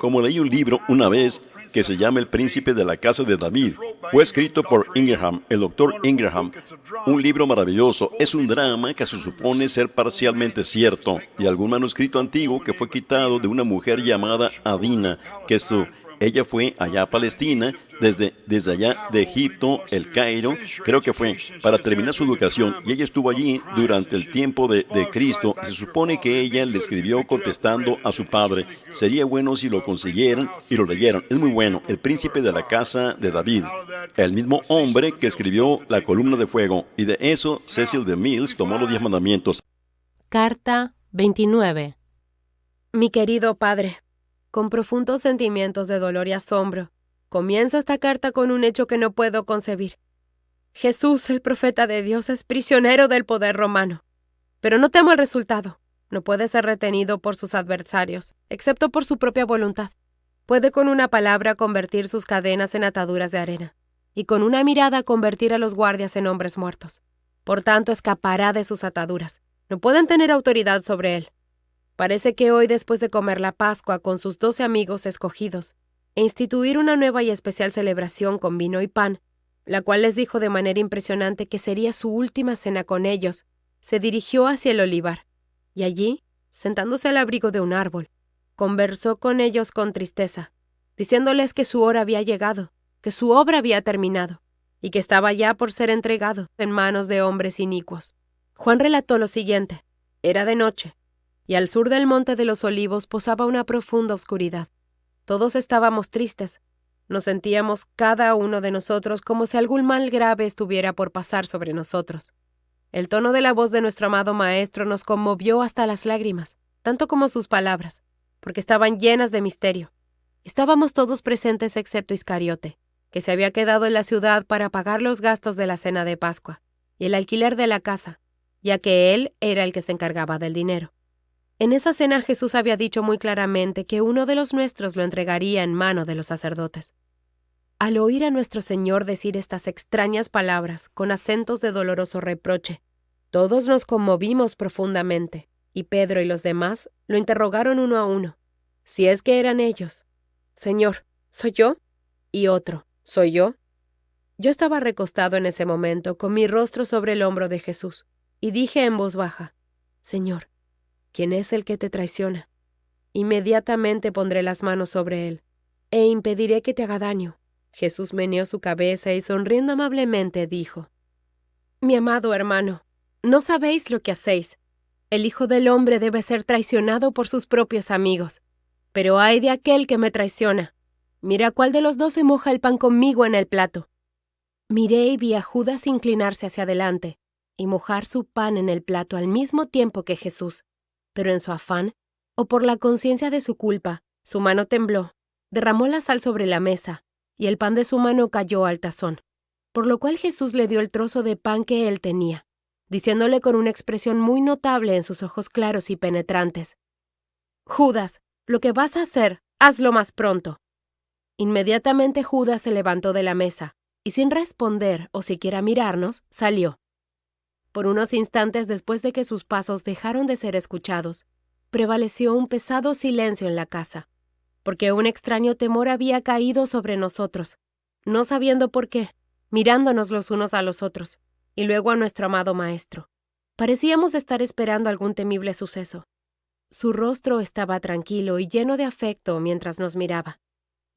como leí un libro una vez que se llama El Príncipe de la Casa de David. Fue escrito por Ingraham, el doctor Ingraham. Un libro maravilloso. Es un drama que se supone ser parcialmente cierto, de algún manuscrito antiguo que fue quitado de una mujer llamada Adina, ella fue allá a Palestina, desde allá de Egipto, el Cairo, creo que fue, para terminar su educación. Y ella estuvo allí durante el tiempo de Cristo. Se supone que ella le escribió contestando a su padre. Sería bueno si lo consiguieran y lo leyeran. Es muy bueno. El Príncipe de la Casa de David. El mismo hombre que escribió La Columna de Fuego. Y de eso Cecil DeMille tomó los 10 mandamientos. Carta 29. Mi querido padre, con profundos sentimientos de dolor y asombro, comienzo esta carta con un hecho que no puedo concebir. Jesús, el profeta de Dios, es prisionero del poder romano. Pero no temo el resultado. No puede ser retenido por sus adversarios, excepto por su propia voluntad. Puede con una palabra convertir sus cadenas en ataduras de arena, y con una mirada convertir a los guardias en hombres muertos. Por tanto, escapará de sus ataduras. No pueden tener autoridad sobre él. Parece que hoy, después de comer la Pascua con sus 12 amigos escogidos, e instituir una nueva y especial celebración con vino y pan, la cual les dijo de manera impresionante que sería su última cena con ellos, se dirigió hacia el olivar, y allí, sentándose al abrigo de un árbol, conversó con ellos con tristeza, diciéndoles que su hora había llegado, que su obra había terminado, y que estaba ya por ser entregado en manos de hombres inicuos. Juan relató lo siguiente: era de noche, y al sur del Monte de los Olivos posaba una profunda oscuridad. Todos estábamos tristes. Nos sentíamos cada uno de nosotros como si algún mal grave estuviera por pasar sobre nosotros. El tono de la voz de nuestro amado Maestro nos conmovió hasta las lágrimas, tanto como sus palabras, porque estaban llenas de misterio. Estábamos todos presentes excepto Iscariote, que se había quedado en la ciudad para pagar los gastos de la cena de Pascua y el alquiler de la casa, ya que él era el que se encargaba del dinero. En esa cena Jesús había dicho muy claramente que uno de los nuestros lo entregaría en mano de los sacerdotes. Al oír a nuestro Señor decir estas extrañas palabras con acentos de doloroso reproche, todos nos conmovimos profundamente, y Pedro y los demás lo interrogaron uno a uno, si es que eran ellos. «Señor, ¿soy yo?» Y otro, «¿Soy yo?» Yo estaba recostado en ese momento con mi rostro sobre el hombro de Jesús, y dije en voz baja, «Señor, ¿quién es el que te traiciona? Inmediatamente pondré las manos sobre él, e impediré que te haga daño». Jesús meneó su cabeza y sonriendo amablemente dijo, «Mi amado hermano, no sabéis lo que hacéis. El Hijo del Hombre debe ser traicionado por sus propios amigos. Pero ay de aquel que me traiciona. Mira cuál de los dos se moja el pan conmigo en el plato». Miré y vi a Judas inclinarse hacia adelante y mojar su pan en el plato al mismo tiempo que Jesús. Pero en su afán, o por la conciencia de su culpa, su mano tembló, derramó la sal sobre la mesa, y el pan de su mano cayó al tazón, por lo cual Jesús le dio el trozo de pan que él tenía, diciéndole con una expresión muy notable en sus ojos claros y penetrantes, «Judas, lo que vas a hacer, hazlo más pronto». Inmediatamente Judas se levantó de la mesa, y sin responder o siquiera mirarnos, salió. Por unos instantes después de que sus pasos dejaron de ser escuchados, prevaleció un pesado silencio en la casa, porque un extraño temor había caído sobre nosotros, no sabiendo por qué, mirándonos los unos a los otros, y luego a nuestro amado Maestro. Parecíamos estar esperando algún temible suceso. Su rostro estaba tranquilo y lleno de afecto mientras nos miraba.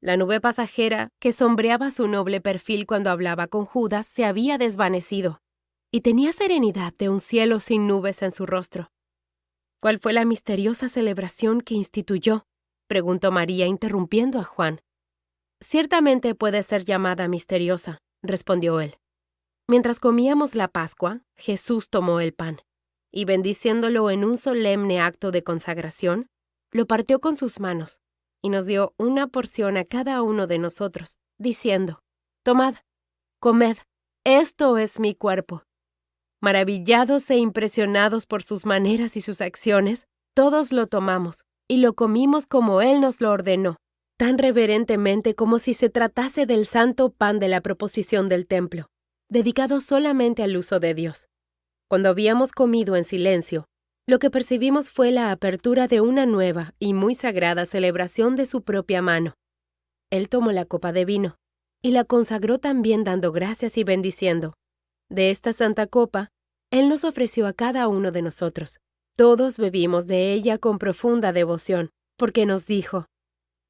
La nube pasajera que sombreaba su noble perfil cuando hablaba con Judas se había desvanecido, y tenía serenidad de un cielo sin nubes en su rostro. «¿Cuál fue la misteriosa celebración que instituyó?», preguntó María, interrumpiendo a Juan. «Ciertamente puede ser llamada misteriosa», respondió él. Mientras comíamos la Pascua, Jesús tomó el pan, y bendiciéndolo en un solemne acto de consagración, lo partió con sus manos, y nos dio una porción a cada uno de nosotros, diciendo, «Tomad, comed, esto es mi cuerpo». Maravillados e impresionados por sus maneras y sus acciones, todos lo tomamos y lo comimos como él nos lo ordenó, tan reverentemente como si se tratase del santo pan de la proposición del templo, dedicado solamente al uso de Dios. Cuando habíamos comido en silencio, Lo que percibimos fue la apertura de una nueva y muy sagrada celebración de su propia mano. Él tomó la copa de vino y la consagró también dando gracias y bendiciendo. De esta santa copa, Él nos ofreció a cada uno de nosotros. Todos bebimos de ella con profunda devoción, porque nos dijo: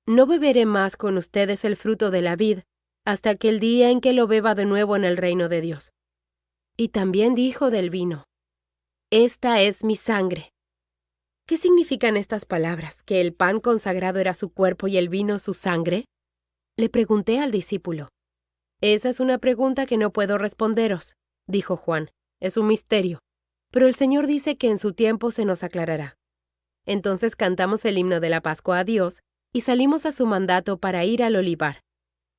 «No beberé más con ustedes el fruto de la vid, hasta aquel día en que lo beba de nuevo en el reino de Dios». Y también dijo del vino: «Esta es mi sangre». ¿Qué significan estas palabras? ¿Que el pan consagrado era su cuerpo y el vino su sangre? Le pregunté al discípulo. «Esa es una pregunta que no puedo responderos», dijo Juan. «Es un misterio, pero el Señor dice que en su tiempo se nos aclarará». Entonces cantamos el himno de la Pascua a Dios y salimos a su mandato para ir al olivar.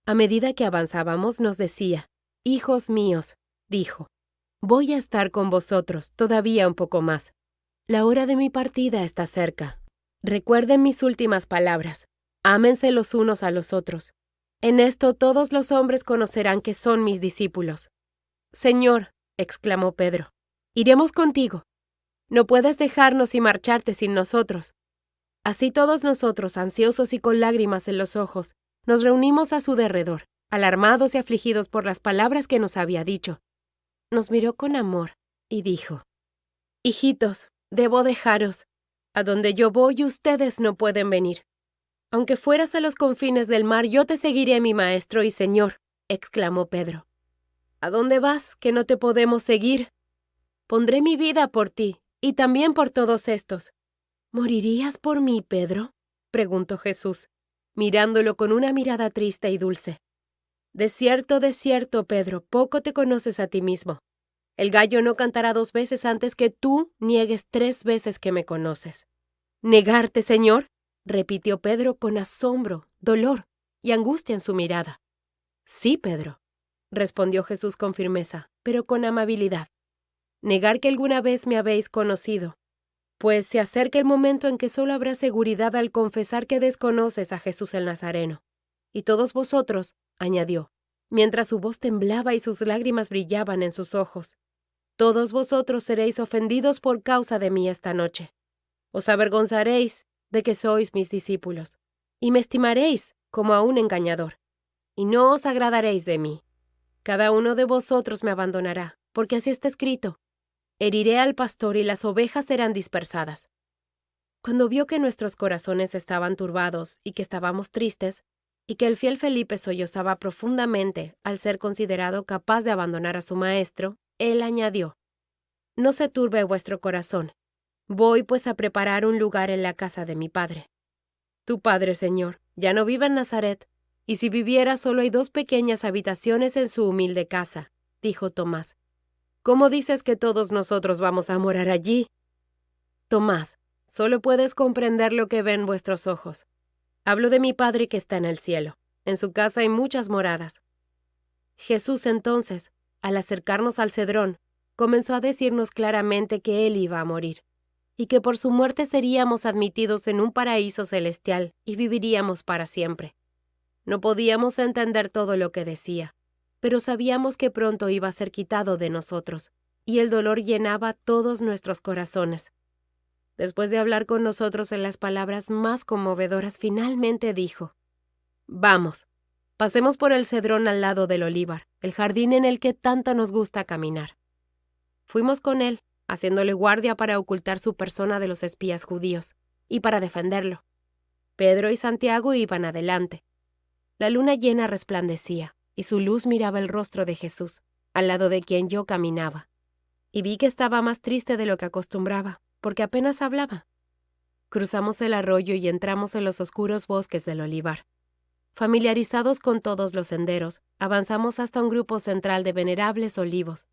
A medida que avanzábamos nos decía: «Hijos míos», dijo, «voy a estar con vosotros todavía un poco más. La hora de mi partida está cerca. Recuerden mis últimas palabras. Ámense los unos a los otros. En esto todos los hombres conocerán que son mis discípulos». «Señor», exclamó Pedro, «iremos contigo. No puedes dejarnos y marcharte sin nosotros». Así todos nosotros, ansiosos y con lágrimas en los ojos, nos reunimos a su derredor, alarmados y afligidos por las palabras que nos había dicho. Nos miró con amor y dijo: «Hijitos, debo dejaros. A donde yo voy, ustedes no pueden venir». «Aunque fueras a los confines del mar, yo te seguiré, mi maestro y señor», exclamó Pedro. «¿A dónde vas, que no te podemos seguir?» «Pondré mi vida por ti, y también por todos estos». «¿Morirías por mí, Pedro?», preguntó Jesús, mirándolo con una mirada triste y dulce. De cierto, Pedro, poco te conoces a ti mismo. El gallo no cantará 2 veces antes que tú niegues 3 veces que me conoces». «¿Negarte, Señor?», repitió Pedro con asombro, dolor y angustia en su mirada. «Sí, Pedro», respondió Jesús con firmeza, pero con amabilidad. «Negar que alguna vez me habéis conocido, pues se acerca el momento en que solo habrá seguridad al confesar que desconoces a Jesús el Nazareno. Y todos vosotros», añadió, mientras su voz temblaba y sus lágrimas brillaban en sus ojos, «todos vosotros seréis ofendidos por causa de mí esta noche. Os avergonzaréis de que sois mis discípulos, y me estimaréis como a un engañador, y no os agradaréis de mí. Cada uno de vosotros me abandonará, porque así está escrito: heriré al pastor y las ovejas serán dispersadas». Cuando vio que nuestros corazones estaban turbados y que estábamos tristes, y que el fiel Felipe sollozaba profundamente al ser considerado capaz de abandonar a su maestro, él añadió: «No se turbe vuestro corazón. Voy pues a preparar un lugar en la casa de mi padre». «Tu padre, Señor, ya no vive en Nazaret, y si viviera solo hay 2 pequeñas habitaciones en su humilde casa», dijo Tomás. «¿Cómo dices que todos nosotros vamos a morar allí?» «Tomás, solo puedes comprender lo que ven vuestros ojos. Hablo de mi Padre que está en el cielo. En su casa hay muchas moradas». Jesús entonces, al acercarnos al cedrón, comenzó a decirnos claramente que Él iba a morir, y que por su muerte seríamos admitidos en un paraíso celestial y viviríamos para siempre. No podíamos entender todo lo que decía, pero sabíamos que pronto iba a ser quitado de nosotros, y el dolor llenaba todos nuestros corazones. Después de hablar con nosotros en las palabras más conmovedoras, finalmente dijo: «Vamos, pasemos por el cedrón al lado del olivar, el jardín en el que tanto nos gusta caminar». Fuimos con él, haciéndole guardia para ocultar su persona de los espías judíos, y para defenderlo. Pedro y Santiago iban adelante. La luna llena resplandecía, y su luz miraba el rostro de Jesús, al lado de quien yo caminaba. Y vi que estaba más triste de lo que acostumbraba, porque apenas hablaba. Cruzamos el arroyo y entramos en los oscuros bosques del olivar. Familiarizados con todos los senderos, avanzamos hasta un grupo central de venerables olivos,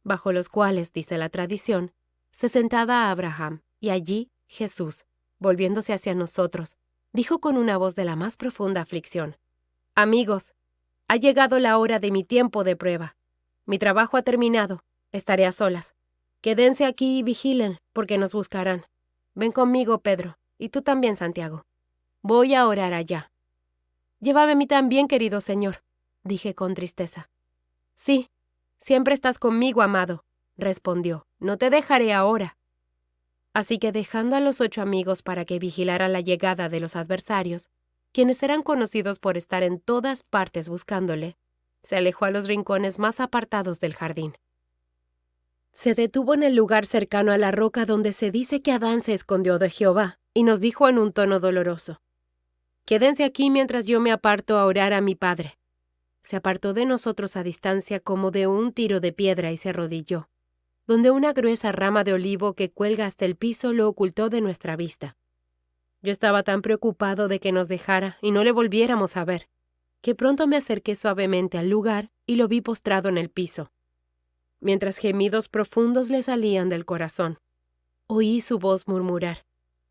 bajo los cuales, dice la tradición, se sentaba Abraham, y allí Jesús, volviéndose hacia nosotros, dijo con una voz de la más profunda aflicción: «Amigos, ha llegado la hora de mi tiempo de prueba. Mi trabajo ha terminado, estaré a solas. Quédense aquí y vigilen, porque nos buscarán. Ven conmigo, Pedro, y tú también, Santiago. Voy a orar allá». «Llévame a mí también, querido Señor», dije con tristeza. «Sí, siempre estás conmigo, amado», respondió. «No te dejaré ahora». Así que dejando a los 8 amigos para que vigilaran la llegada de los adversarios, quienes eran conocidos por estar en todas partes buscándole, se alejó a los rincones más apartados del jardín. Se detuvo en el lugar cercano a la roca donde se dice que Adán se escondió de Jehová, y nos dijo en un tono doloroso: «Quédense aquí mientras yo me aparto a orar a mi Padre». Se apartó de nosotros a distancia como de un tiro de piedra y se arrodilló, donde una gruesa rama de olivo que cuelga hasta el piso lo ocultó de nuestra vista. Yo estaba tan preocupado de que nos dejara y no le volviéramos a ver, que pronto me acerqué suavemente al lugar y lo vi postrado en el piso, mientras gemidos profundos le salían del corazón. Oí su voz murmurar,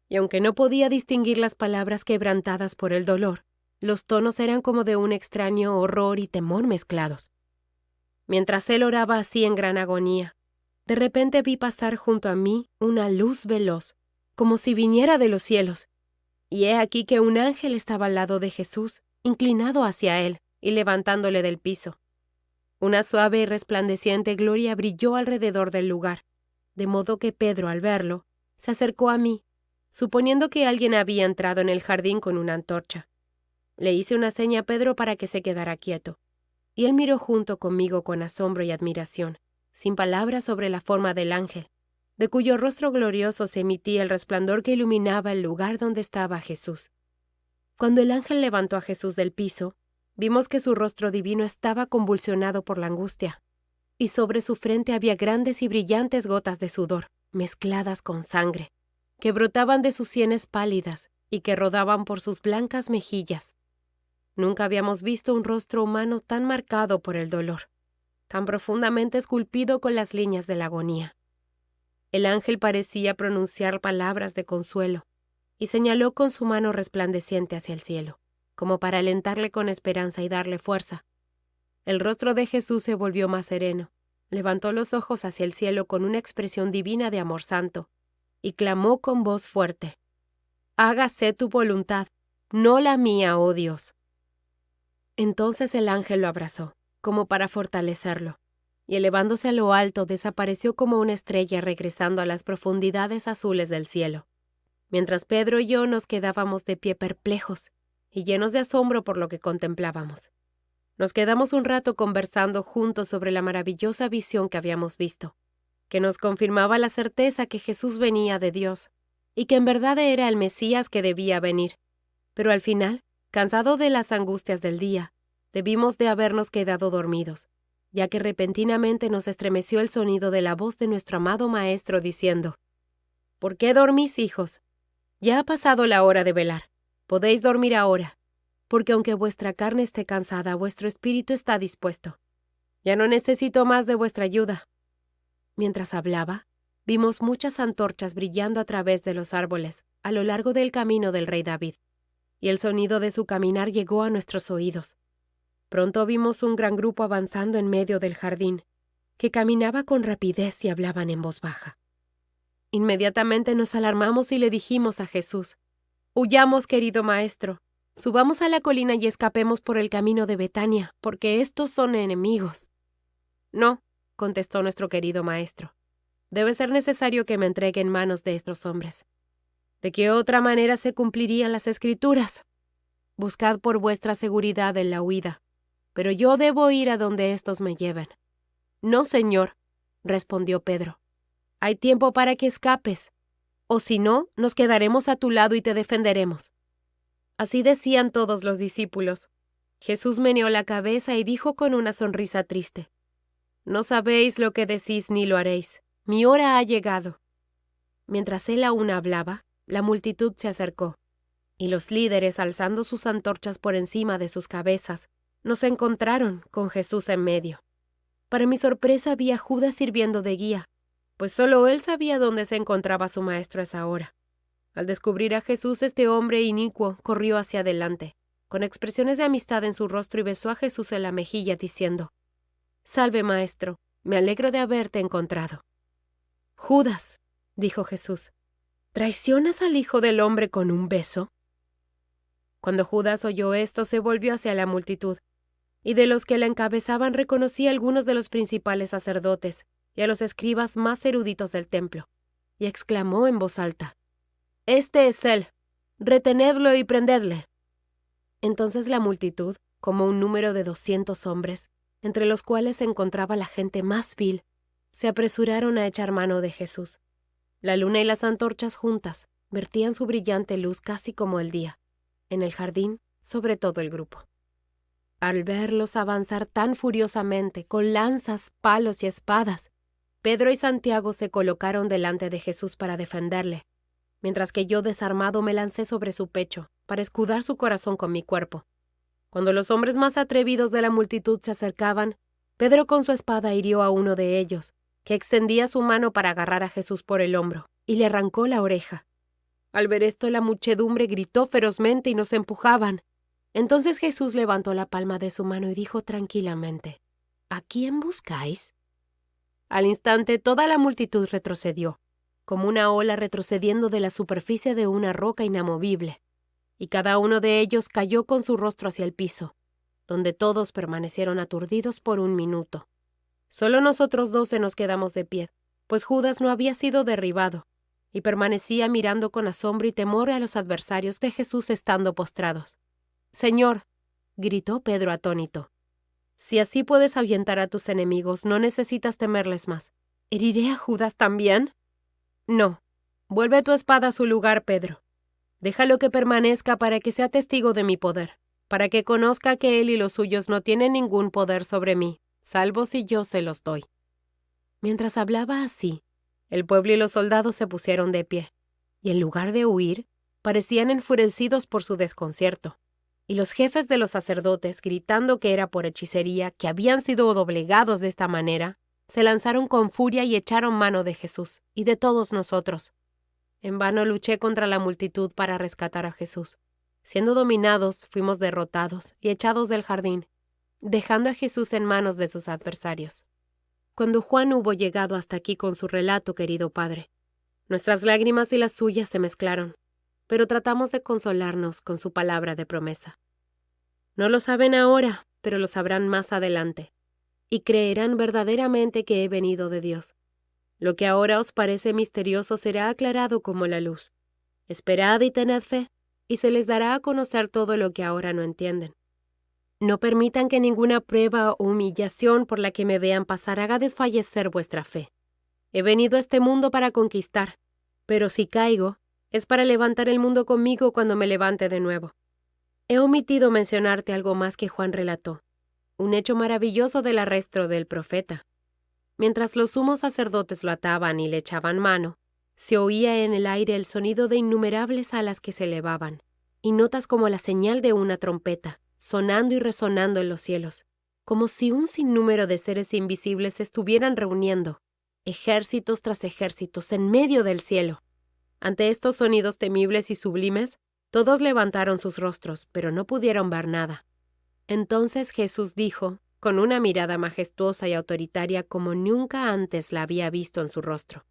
y aunque no podía distinguir las palabras quebrantadas por el dolor, los tonos eran como de un extraño horror y temor mezclados. Mientras él oraba así en gran agonía, de repente vi pasar junto a mí una luz veloz, como si viniera de los cielos, y he aquí que un ángel estaba al lado de Jesús, inclinado hacia él y levantándole del piso. Una suave y resplandeciente gloria brilló alrededor del lugar, de modo que Pedro, al verlo, se acercó a mí, suponiendo que alguien había entrado en el jardín con una antorcha. Le hice una seña a Pedro para que se quedara quieto, y él miró junto conmigo con asombro y admiración, sin palabras sobre la forma del ángel, de cuyo rostro glorioso se emitía el resplandor que iluminaba el lugar donde estaba Jesús. Cuando el ángel levantó a Jesús del piso, vimos que su rostro divino estaba convulsionado por la angustia, y sobre su frente había grandes y brillantes gotas de sudor, mezcladas con sangre, que brotaban de sus sienes pálidas y que rodaban por sus blancas mejillas. Nunca habíamos visto un rostro humano tan marcado por el dolor, tan profundamente esculpido con las líneas de la agonía. El ángel parecía pronunciar palabras de consuelo, y señaló con su mano resplandeciente hacia el cielo, como para alentarle con esperanza y darle fuerza. El rostro de Jesús se volvió más sereno, levantó los ojos hacia el cielo con una expresión divina de amor santo, y clamó con voz fuerte: «Hágase tu voluntad, no la mía, oh Dios». Entonces el ángel lo abrazó, como para fortalecerlo, y elevándose a lo alto desapareció como una estrella regresando a las profundidades azules del cielo, mientras Pedro y yo nos quedábamos de pie perplejos y llenos de asombro por lo que contemplábamos. Nos quedamos un rato conversando juntos sobre la maravillosa visión que habíamos visto, que nos confirmaba la certeza que Jesús venía de Dios y que en verdad era el Mesías que debía venir. Pero al final, cansado de las angustias del día, debimos de habernos quedado dormidos, ya que repentinamente nos estremeció el sonido de la voz de nuestro amado Maestro diciendo: «¿Por qué dormís, hijos? Ya ha pasado la hora de velar. Podéis dormir ahora, porque aunque vuestra carne esté cansada, vuestro espíritu está dispuesto. Ya no necesito más de vuestra ayuda». Mientras hablaba, vimos muchas antorchas brillando a través de los árboles, a lo largo del camino del rey David, y el sonido de su caminar llegó a nuestros oídos. Pronto vimos un gran grupo avanzando en medio del jardín, que caminaba con rapidez y hablaban en voz baja. Inmediatamente nos alarmamos y le dijimos a Jesús: «Huyamos, querido Maestro, subamos a la colina y escapemos por el camino de Betania, porque estos son enemigos». «No», contestó nuestro querido Maestro, «debe ser necesario que me entregue en manos de estos hombres. ¿De qué otra manera se cumplirían las Escrituras? Buscad por vuestra seguridad en la huida, pero yo debo ir a donde estos me lleven». «No, Señor», respondió Pedro, «hay tiempo para que escapes, o si no, nos quedaremos a tu lado y te defenderemos». Así decían todos los discípulos. Jesús meneó la cabeza y dijo con una sonrisa triste: «No sabéis lo que decís ni lo haréis. Mi hora ha llegado». Mientras él aún hablaba, la multitud se acercó, y los líderes, alzando sus antorchas por encima de sus cabezas, nos encontraron con Jesús en medio. Para mi sorpresa vi a Judas sirviendo de guía, pues solo él sabía dónde se encontraba su maestro a esa hora. Al descubrir a Jesús, este hombre inicuo corrió hacia adelante, con expresiones de amistad en su rostro, y besó a Jesús en la mejilla, diciendo: «Salve, maestro, me alegro de haberte encontrado». «Judas», dijo Jesús, «¿traicionas al Hijo del Hombre con un beso?». Cuando Judas oyó esto, se volvió hacia la multitud, y de los que la encabezaban reconocí a algunos de los principales sacerdotes y a los escribas más eruditos del templo. y exclamó en voz alta: «Este es él. Retenedlo y prendedle». Entonces la multitud, como un número de 200 hombres, entre los cuales se encontraba la gente más vil, se apresuraron a echar mano de Jesús. La luna y las antorchas juntas vertían su brillante luz casi como el día, en el jardín, sobre todo el grupo. Al verlos avanzar tan furiosamente, con lanzas, palos y espadas, Pedro y Santiago se colocaron delante de Jesús para defenderle, mientras que yo, desarmado, me lancé sobre su pecho, para escudar su corazón con mi cuerpo. Cuando los hombres más atrevidos de la multitud se acercaban, Pedro con su espada hirió a uno de ellos, que extendía su mano para agarrar a Jesús por el hombro, y le arrancó la oreja. Al ver esto, la muchedumbre gritó ferozmente y nos empujaban. Entonces Jesús levantó la palma de su mano y dijo tranquilamente: «¿A quién buscáis?». Al instante toda la multitud retrocedió, como una ola retrocediendo de la superficie de una roca inamovible, y cada uno de ellos cayó con su rostro hacia el piso, donde todos permanecieron aturdidos por un minuto. Solo nosotros 12 nos quedamos de pie, pues Judas no había sido derribado, y permanecía mirando con asombro y temor a los adversarios de Jesús estando postrados. «Señor», gritó Pedro atónito, «si así puedes ahuyentar a tus enemigos, no necesitas temerles más. ¿Heriré a Judas también?». «No. Vuelve tu espada a su lugar, Pedro. Déjalo que permanezca para que sea testigo de mi poder, para que conozca que él y los suyos no tienen ningún poder sobre mí, salvo si yo se los doy». Mientras hablaba así, el pueblo y los soldados se pusieron de pie, y en lugar de huir, parecían enfurecidos por su desconcierto. Y los jefes de los sacerdotes, gritando que era por hechicería, que habían sido doblegados de esta manera, se lanzaron con furia y echaron mano de Jesús y de todos nosotros. En vano luché contra la multitud para rescatar a Jesús. Siendo dominados, fuimos derrotados y echados del jardín, dejando a Jesús en manos de sus adversarios. Cuando Juan hubo llegado hasta aquí con su relato, querido padre, nuestras lágrimas y las suyas se mezclaron, pero tratamos de consolarnos con su palabra de promesa. No lo saben ahora, pero lo sabrán más adelante, y creerán verdaderamente que he venido de Dios. Lo que ahora os parece misterioso será aclarado como la luz. Esperad y tened fe, y se les dará a conocer todo lo que ahora no entienden. No permitan que ninguna prueba o humillación por la que me vean pasar haga desfallecer vuestra fe. He venido a este mundo para conquistar, pero si caigo, es para levantar el mundo conmigo cuando me levante de nuevo. He omitido mencionarte algo más que Juan relató, un hecho maravilloso del arresto del profeta. Mientras los sumos sacerdotes lo ataban y le echaban mano, se oía en el aire el sonido de innumerables alas que se elevaban, y notas como la señal de una trompeta, sonando y resonando en los cielos, como si un sinnúmero de seres invisibles se estuvieran reuniendo, ejércitos tras ejércitos, en medio del cielo. Ante estos sonidos temibles y sublimes, todos levantaron sus rostros, pero no pudieron ver nada. Entonces Jesús dijo, con una mirada majestuosa y autoritaria como nunca antes la había visto en su rostro: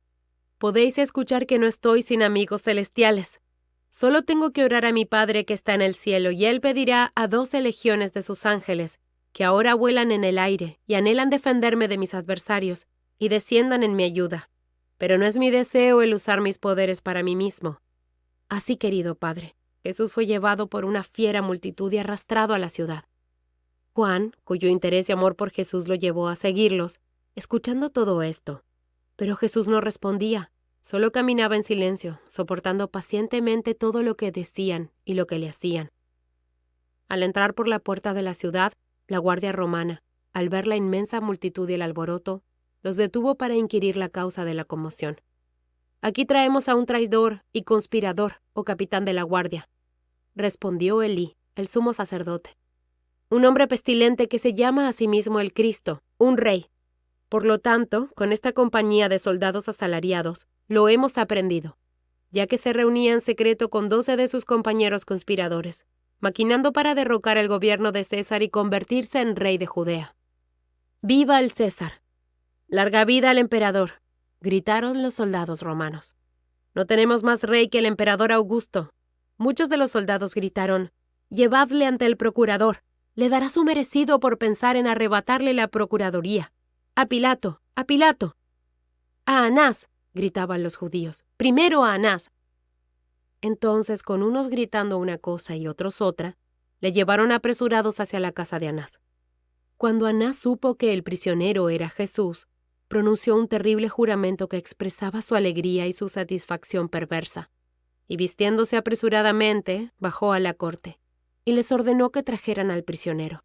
«Podéis escuchar que no estoy sin amigos celestiales. Solo tengo que orar a mi Padre que está en el cielo, y Él pedirá a 12 legiones de sus ángeles, que ahora vuelan en el aire y anhelan defenderme de mis adversarios, y desciendan en mi ayuda. Pero no es mi deseo el usar mis poderes para mí mismo». Así, querido Padre, Jesús fue llevado por una fiera multitud y arrastrado a la ciudad. Juan, cuyo interés y amor por Jesús lo llevó a seguirlos, escuchando todo esto. Pero Jesús no respondía, solo caminaba en silencio, soportando pacientemente todo lo que decían y lo que le hacían. Al entrar por la puerta de la ciudad, la guardia romana, al ver la inmensa multitud y el alboroto, los detuvo para inquirir la causa de la conmoción. «Aquí traemos a un traidor y conspirador, oh capitán de la guardia», respondió Elí, el sumo sacerdote. «Un hombre pestilente que se llama a sí mismo el Cristo, un rey. Por lo tanto, con esta compañía de soldados asalariados, lo hemos aprehendido, ya que se reunía en secreto con 12 de sus compañeros conspiradores, maquinando para derrocar el gobierno de César y convertirse en rey de Judea». «¡Viva el César! ¡Larga vida al emperador!», gritaron los soldados romanos. «No tenemos más rey que el emperador Augusto». Muchos de los soldados gritaron: «Llevadle ante el procurador. Le dará su merecido por pensar en arrebatarle la procuraduría. ¡A Pilato! ¡A Pilato!». «A Anás, gritaban los judíos. ¡Primero a Anás! Entonces, con unos gritando una cosa y otros otra, le llevaron apresurados hacia la casa de Anás. Cuando Anás supo que el prisionero era Jesús, pronunció un terrible juramento que expresaba su alegría y su satisfacción perversa, y vistiéndose apresuradamente, bajó a la corte, y les ordenó que trajeran al prisionero.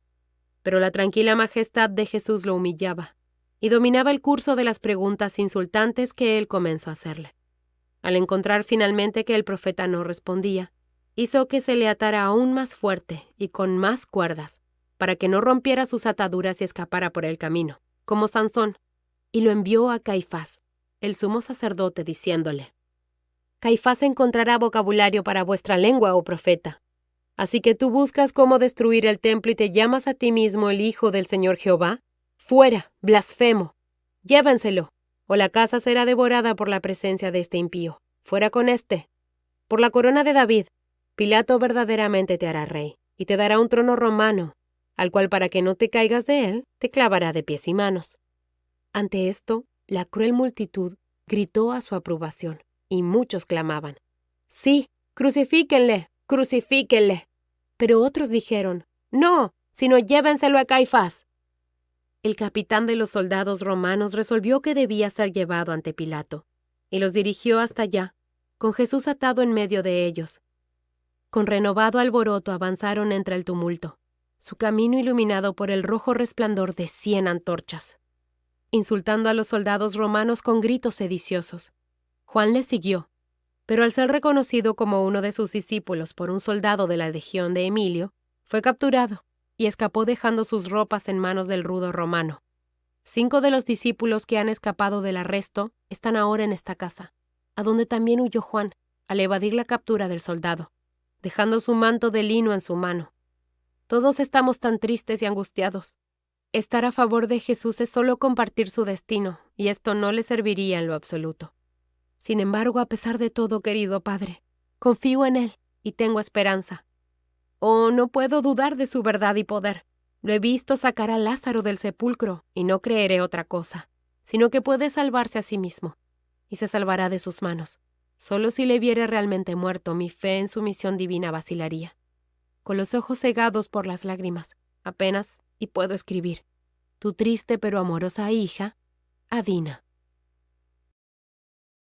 Pero la tranquila majestad de Jesús lo humillaba, y dominaba el curso de las preguntas insultantes que él comenzó a hacerle. Al encontrar finalmente que el profeta no respondía, hizo que se le atara aún más fuerte y con más cuerdas, para que no rompiera sus ataduras y escapara por el camino, como Sansón, y lo envió a Caifás, el sumo sacerdote, diciéndole: Caifás encontrará vocabulario para vuestra lengua, oh profeta. Así que tú buscas cómo destruir el templo y te llamas a ti mismo el Hijo del Señor Jehová. ¡Fuera, blasfemo! Llévenselo, o la casa será devorada por la presencia de este impío. Fuera con éste. Por la corona de David, Pilato verdaderamente te hará rey, y te dará un trono romano, al cual, para que no te caigas de él, te clavará de pies y manos. Ante esto, la cruel multitud gritó a su aprobación, y muchos clamaban: ¡Sí, crucifíquenle, crucifíquenle! Pero otros dijeron: ¡No, sino llévenselo a Caifás! El capitán de los soldados romanos resolvió que debía ser llevado ante Pilato, y los dirigió hasta allá, con Jesús atado en medio de ellos. Con renovado alboroto avanzaron entre el tumulto, su camino iluminado por el rojo resplandor de 100 antorchas, insultando a los soldados romanos con gritos sediciosos. Juan les siguió, pero al ser reconocido como uno de sus discípulos por un soldado de la legión de Emilio, fue capturado y escapó dejando sus ropas en manos del rudo romano. 5 de los discípulos que han escapado del arresto están ahora en esta casa, a donde también huyó Juan, al evadir la captura del soldado, dejando su manto de lino en su mano. Todos estamos tan tristes y angustiados. Estar a favor de Jesús es solo compartir su destino, y esto no le serviría en lo absoluto. Sin embargo, a pesar de todo, querido Padre, confío en Él y tengo esperanza. Oh, no puedo dudar de su verdad y poder. Lo he visto sacar a Lázaro del sepulcro, y no creeré otra cosa, sino que puede salvarse a sí mismo, y se salvará de sus manos. Solo si le viere realmente muerto, mi fe en su misión divina vacilaría. Con los ojos cegados por las lágrimas, apenas y puedo escribir: tu triste pero amorosa hija, Adina.